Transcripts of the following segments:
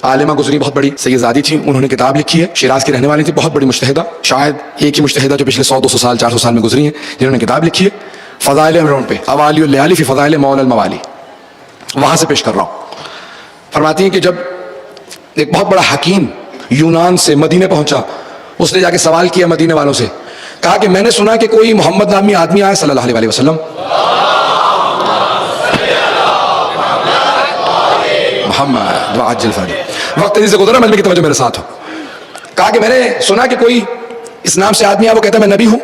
عالمہ گزری بہت بڑی سیدزادی تھی, انہوں نے کتاب لکھی ہے, شیراز کی رہنے والی تھی, بہت بڑی مجتہدہ, شاید ایک ہی مجتہدہ جو پچھلے 100-200 سال 400 سال میں گزری ہیں, جنہوں نے کتاب لکھی ہے فضائل امرون پہ, اوالی اللیالی فی فضائل مولا الموالی, وہاں سے پیش کر رہا ہوں. فرماتی ہیں کہ جب ایک بہت بڑا حکیم یونان سے مدینے پہنچا, اس نے جا کے سوال کیا مدینے والوں سے, کہا کہ میں نے سنا کہ کوئی محمد نامی آدمی آیا صلی اللہ علیہ وسلم, محمد وعجل فرج, وقت تیزی سے گزرا, مجمع کی توجہ میرے ساتھ ہو. کہا کہ میں نے سنا کہ کوئی اس نام سے آدمی ہے, وہ کہتا ہے میں نبی ہوں,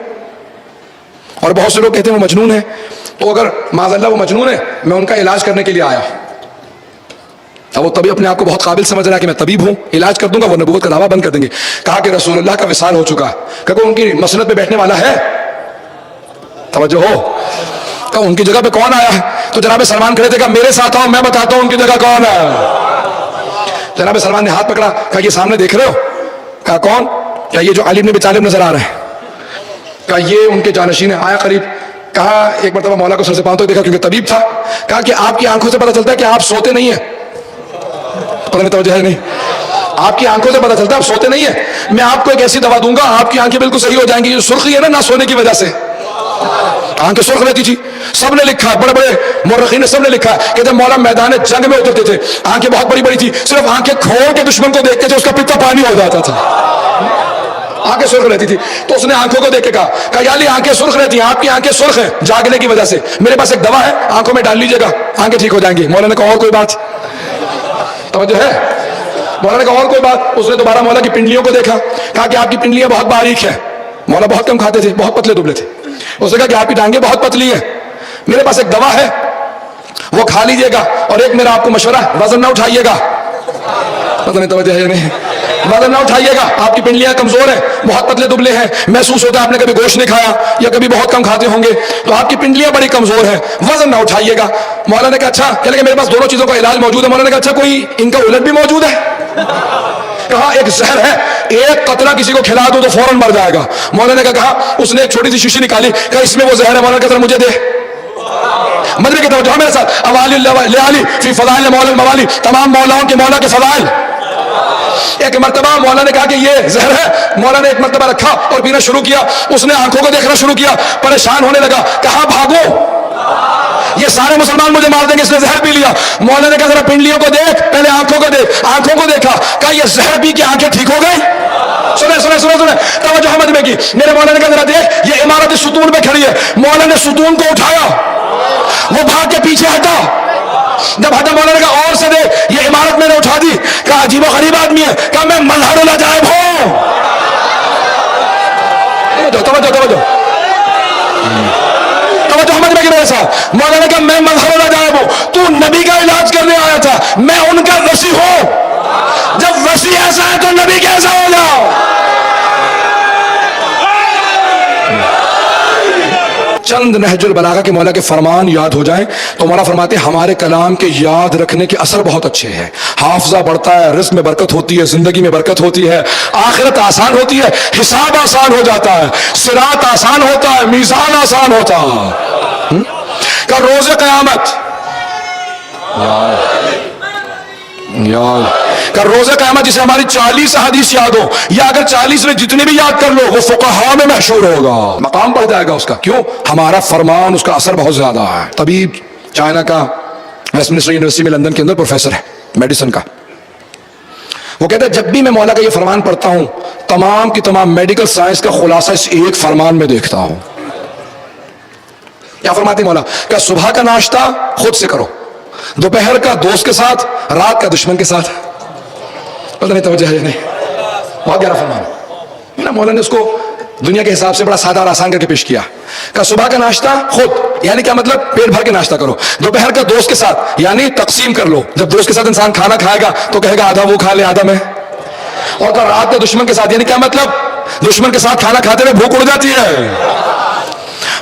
اور بہت سے لوگ کہتے ہیں وہ مجنون ہے, تو اگر معاذ اللہ وہ مجنون ہے, میں ان کا علاج کرنے کے لیے آیا. اب وہ طبیب اپنے آپ کو بہت قابل سمجھ رہا ہے کہ میں طبیب ہوں, علاج کر دوں گا, وہ نبوت کا دعویٰ بند کر دیں گے. کہا کہ رسول اللہ کا وصال ہو چکا ہے, کہ ان کی مسند پہ بیٹھنے والا ہے, توجہ ہو, کہ ان کی جگہ پہ کون آیا ہے؟ تو جناب سلمان کھڑے تھے, کہا میرے ساتھ آؤ, میں بتاتا ہوں ان کی جگہ کون ہے. جناب سلمان نے ہاتھ پکڑا, کہا یہ سامنے دیکھ رہے ہو؟ کہا کون؟ کیا یہ جو علی بن ابی طالب نظر آ رہے ہیں؟ کہا یہ ان کے جانشین ہیں. آیا قریب, کہا ایک مرتبہ مولا کو سر سے پاؤں تک دیکھا کیونکہ طبیب تھا. کہا کہ آپ کی آنکھوں سے پتہ چلتا ہے کہ آپ سوتے نہیں ہیں. پتہ نہیں توجہ ہے نہیں, آپ کی آنکھوں سے پتہ چلتا ہے آپ سوتے نہیں ہیں. میں آپ کو ایک ایسی دوا دوں گا, آپ کی آنکھیں بالکل صحیح ہو جائیں گی. یہ سرخی ہے نا, نہ سونے کی وجہ سے آنکھیں سرخ رہتی تھی. سب نے لکھا, بڑے بڑے مورخین نے سب نے لکھا کہ جب مولا میدان جنگ میں اترتے تھے, آنکھیں بہت بڑی بڑی تھی, صرف آنکھیں کھول کے دشمن کو دیکھتے تھے, اس کا پتا پانی ہو جاتا تھا, آنکھیں سرخ رہتی تھی. تو اس نے آنکھوں کو دیکھ کے کہا یا علی آنکھیں سرخ رہتی ہیں, آپ کی آنکھیں سرخ ہیں جاگنے کی وجہ سے, میرے پاس ایک دوا ہے, آنکھوں میں ڈال لیجیے گا, آنکھیں ٹھیک ہو جائیں گی. مولا نے کہا اور کوئی بات؟ توجہ ہے؟ مولا نے کہا اور کوئی بات؟ اس نے دوبارہ مولا کی پنڈلیوں کو دیکھا, کہا کہ آپ کی پنڈلیاں بہت باریک ہیں. مولا بہت کم کھاتے تھے, بہت پتلے دبلے تھے. اس نے کہا کہ آپ کی ٹانگیں بہت پتلی ہیں, میرے پاس ایک دوا ہے, وہ کھا لیجیے گا, اور ایک میرا آپ کو مشورہ ہے, وزن نہ اٹھائیے گا. پتہ نہیں توجہ ہے یا نہیں, وزن نہ اٹھائیے گا, آپ کی پنڈلیاں کمزور ہیں, بہت پتلے دبلے ہیں, محسوس ہوتا ہے آپ نے کبھی گوشت نہیں کھایا یا کبھی بہت کم کھاتے ہوں گے, تو آپ کی پنڈلیاں بڑی کمزور ہیں, وزن نہ اٹھائیے گا. مولا نے کہا اچھا, کہنے کہ میرے پاس دونوں چیزوں کا علاج موجود ہے. مولا نے کہا اچھا کوئی ان کا الٹ بھی موجود ہے؟ کہا ایک زہر ہے, ایک قطرہ کسی کو کھلا دو تو فوراً مر جائے گا. مولا نے کہا اس نے ایک چھوٹی سی شیشی نکالی, کہا اس میں وہ زہر ہے. مولا نے کہا مجھے دے. مدنی کی توجہ میرے ساتھ, اوالی اللیالی فی فضائل مولا الموالی, تمام مولاؤں کے مولا کے فضائل. ایک مرتبہ مولا نے کہا کہ یہ زہر ہے, مولا نے ایک مرتبہ رکھا اور پینا شروع کیا. اس نے آنکھوں کو دیکھنا شروع کیا, پریشان ہونے لگا, کہا بھاگو, یہ سارے مسلمان مجھے مار دیں گے, اس نے زہر پی لیا. مولا نے کہا ذرا پنڈلیوں کو دیکھ, پہلے آنکھوں کو دیکھ. آنکھوں کو دیکھا, کہا یہ زہر پی کے آنکھیں ٹھیک ہو گئی. سنے سنے سنے سنے, توجہ مجمع کی. میرے مولا نے کہا ذرا دیکھ, یہ عمارت ستون پہ کھڑی ہے. مولا نے ستون کو اٹھایا, وہ بھاگ کے پیچھے ہٹا. جب ہٹا مولا نے کہا اور سے دیکھ, یہ عمارت میں نے اٹھا دی. کہا عجیب و غریب آدمی ہے, کہا میں مظہر العجائب ہوں. توجہ توجہ توجہ مجمع کی میرے ساتھ. مولا نے کہا میں مظہر العجائب ہوں, تو نبی کا علاج کرنے آیا تھا, میں ان کا وصی ہوں. جب وصی ایسا ہے تو نبی کیسا ہوگا؟ چند نہج البلاغہ کے مولا کے فرمان یاد ہو جائیں تو مولا فرماتے ہیں ہمارے کلام کے یاد رکھنے کے اثر بہت اچھے ہیں. حافظہ بڑھتا ہے, رزق میں برکت ہوتی ہے, زندگی میں برکت ہوتی ہے, آخرت آسان ہوتی ہے, حساب آسان ہو جاتا ہے, صراط آسان ہوتا ہے, میزان آسان ہوتا ہے. کہ روز قیامت کہ روز قیامت جسے ہماری 40 حدیث یاد ہو, یا اگر 40 میں جتنے بھی یاد کر لو, وہ فقہاء میں مشہور ہوگا, مقام بڑھ جائے گا اس کا. کیوں؟ ہمارا فرمان, اس کا اثر بہت زیادہ ہے. طبیب چائنا کا, ویسٹ منسٹر یونیورسٹی میں لندن کے اندر پروفیسر ہے میڈیسن کا, وہ کہتا ہے جب بھی میں مولا کا یہ فرمان پڑھتا ہوں, تمام کی تمام میڈیکل سائنس کا خلاصہ اس ایک فرمان میں دیکھتا ہوں. کیا فرماتی مولا؟ کہ صبح کا ناشتہ خود سے کرو, دوپہر کا دوست کے ساتھ, رات کا دشمن کے ساتھ. پتہ نہیں توجہ ہے نہیں, بہت گہرا فرمان. مولا نے اس کو دنیا کے حساب سے بڑا سادہ اور آسان کر کے پیش کیا. کہ صبح کا ناشتہ خود, یعنی کیا مطلب؟ پیٹ بھر کے ناشتہ کرو. دوپہر کا دوست کے ساتھ, یعنی تقسیم کر لو. جب دوست کے ساتھ انسان کھانا کھائے گا تو کہے گا آدھا وہ کھا لے آدھا میں. اور رات کا دشمن کے ساتھ, یعنی کیا مطلب؟ دشمن کے ساتھ کھانا کھاتے ہوئے بھوک اڑ جاتی ہے.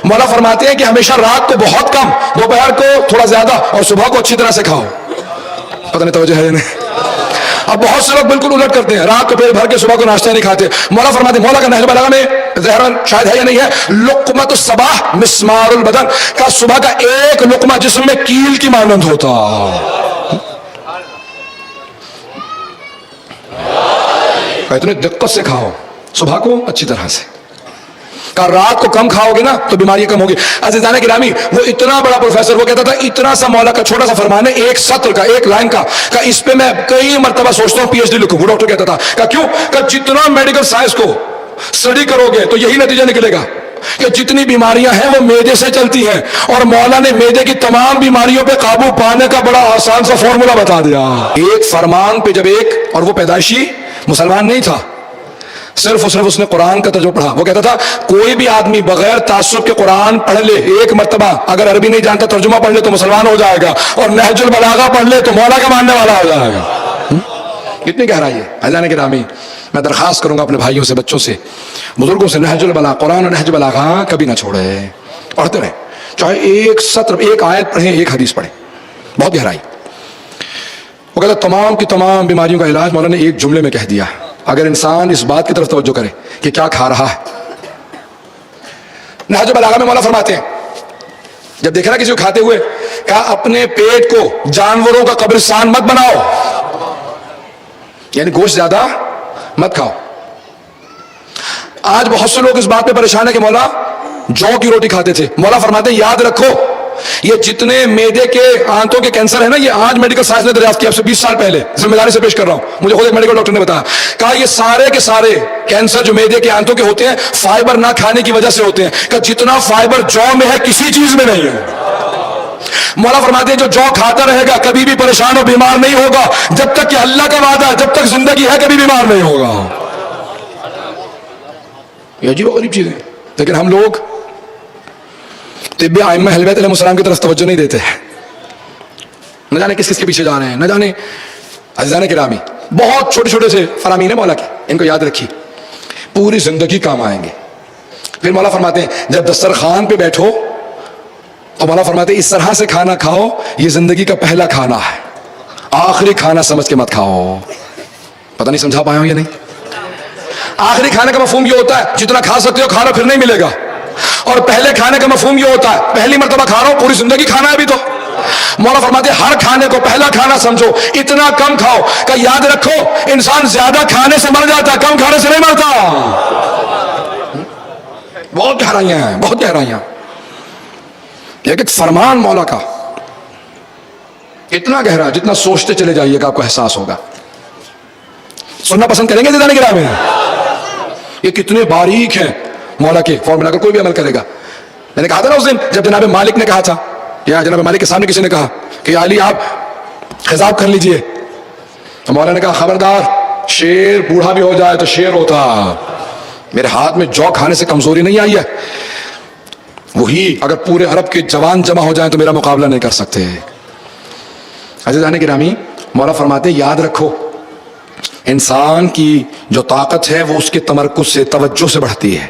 مولا فرماتے ہیں کہ ہمیشہ رات کو بہت کم, دوپہر کو تھوڑا زیادہ, اور صبح کو اچھی طرح سے کھاؤ. پتہ نہیں توجہ ہے نہیں. اب بہت سے لوگ بالکل الٹ کرتے ہیں, رات کو پیٹ بھر کے صبح کو ناشتہ نہیں کھاتے. مولا فرماتے ہیں, مولا کا نہج البلاغہ میں ظاہراً شاید ہے یا نہیں ہے, لقمۃ الصباح مسمار البدن, کا صبح کا ایک لقمہ جسم میں کیل کی مانند ہوتا. کہا اتنے دقت سے کھاؤ، صبح کو اچھی طرح سے، کہا رات کو کم کھاؤ گے نا تو بیماریاں کم ہوگی۔ عزیزان گرامی، وہ اتنا بڑا پروفیسر، وہ کہتا تھا اتنا سا مولا کا چھوٹا سا فرمان ہے، ایک سطر کا، ایک لائن کا، کہ اس پہ میں کئی مرتبہ سوچتا ہوں پی ایچ ڈی لکھوں۔ وہ ڈاکٹر کہتا تھا کہ کیوں؟ کہ جتنا میڈیکل سائنس کو اسٹڈی کرو گے تو یہی نتیجہ نکلے گا کہ جتنی بیماریاں ہیں وہ معدے سے چلتی ہیں، اور مولا نے معدے کی تمام بیماریوں پہ قابو پانے کا بڑا آسان سا فارمولا بتا دیا۔ ایک فرمان پہ جب ایک، اور وہ پیدائشی مسلمان نہیں تھا، صرف اس نے قرآن کا ترجمہ پڑھا۔ وہ کہتا تھا کوئی بھی آدمی بغیر تعصب کے قرآن پڑھ لے ایک مرتبہ، اگر عربی نہیں جانتا ترجمہ پڑھ لے تو مسلمان ہو جائے گا، اور نہج البلاغہ پڑھ لے تو مولا کا ماننے والا ہو جائے گا۔ کتنی گہرائی ہے عزیزان گرامی۔ میں درخواست کروں گا اپنے بھائیوں سے، بچوں سے، بزرگوں سے، نہج البلاغہ، قرآن اور نہج البلاغہ کبھی نہ چھوڑے، پڑھتے رہیں، چاہے ایک سطر، ایک آیت پڑھیں، ایک حدیث پڑھیں، بہت گہرائی۔ وہ کہتا تمام کی تمام بیماریوں کا علاج مولا نے ایک جملے میں کہہ دیا، اگر انسان اس بات کی طرف توجہ کرے کہ کیا کھا رہا ہے۔ نہج البلاغہ میں مولا فرماتے ہیں جب دیکھنا کسی کو کھاتے ہوئے، کہا اپنے پیٹ کو جانوروں کا قبرستان مت بناؤ، یعنی گوشت زیادہ مت کھاؤ۔ آج بہت سے لوگ اس بات پہ پریشان ہے کہ مولا جو کی روٹی کھاتے تھے، مولا فرماتے ہیں یاد رکھو یہ جتنے معدے کے آنتوں کے کینسر ہے نا، یہ آج میڈیکل سائنس نے دریافت کیا، اب سے 20 سال پہلے، ذمہ داری سے پیش کر رہا ہوں، مجھے خود ایک میڈیکل ڈاکٹر نے بتایا، کہا یہ سارے کے سارے کینسر جو معدے کے آنتوں کے ہوتے ہیں فائبر نہ کھانے کی وجہ سے ہوتے ہیں، کہ جتنا فائبر جو میں ہے کسی چیز میں نہیں ہے۔ مولا فرماتے ہیں جو کھاتا رہے گا کبھی بھی پریشان اور بیمار نہیں ہوگا، جب تک کہ اللہ کا وعدہ ہے، جب تک زندگی ہے کبھی بیمار نہیں ہوگا۔ یہ عجیب و غریب چیز ہے، لیکن ہم لوگ طب ائمہ اہل بیت علیہ السلام کی طرف توجہ نہیں دیتے ہیں، نہ جانے کس کس کے پیچھے جا رہے ہیں، نہ جانے۔ عزیزان گرامی، بہت چھوٹے چھوٹے سے فرامین ہیں مولا کے، ان کو یاد رکھیے، پوری زندگی کام آئیں گے۔ پھر مولا فرماتے ہیں جب دسترخوان پہ بیٹھو تو مولا فرماتے ہیں اس طرح سے کھانا کھاؤ، یہ زندگی کا پہلا کھانا ہے، آخری کھانا سمجھ کے مت کھاؤ۔ پتہ نہیں سمجھا پایا ہوں یا نہیں؟ آخری کھانے کا مفہوم یہ ہوتا ہے جتنا کھا سکتے ہو کھا لو، پھر نہیں ملے گا، اور پہلے کھانے کا مفہوم یہ ہوتا ہے پہلی مرتبہ کھا رہا ہوں، پوری زندگی کھانا ہے ابھی تو۔ مولا فرماتے ہیں ہر کھانے کو پہلا کھانا سمجھو، اتنا کم کھاؤ کہ یاد رکھو انسان زیادہ کھانے سے مر جاتا ہے، کم کھانے سے نہیں مرتا۔ بہت گہرائیاں ہیں، بہت گہرائیاں۔ ایک فرمان مولا کا اتنا گہرا جتنا سوچتے چلے جائیے گا آپ کو احساس ہوگا۔ سننا پسند کریں گے عزیزان گرامی؟ یہ کتنے باریک ہیں مولا کے فارمولا کا، کوئی بھی عمل کرے گا۔ میں نے کہا تھا نا اس دن جب جناب مالک نے کہا تھا، یا جناب مالک کے سامنے کسی نے کہا کہ علی آپ خضاب کر لیجئے، تو مولا نے کہا خبردار، شیر بوڑھا بھی ہو جائے تو شیر ہوتا، میرے ہاتھ میں جو کھانے سے کمزوری نہیں آئی ہے، وہی اگر پورے عرب کے جوان جمع ہو جائیں تو میرا مقابلہ نہیں کر سکتے۔ عزیزان گرامی، مولا فرماتے یاد رکھو انسان کی جو طاقت ہے وہ اس کے تمرکز سے، توجہ سے بڑھتی ہے۔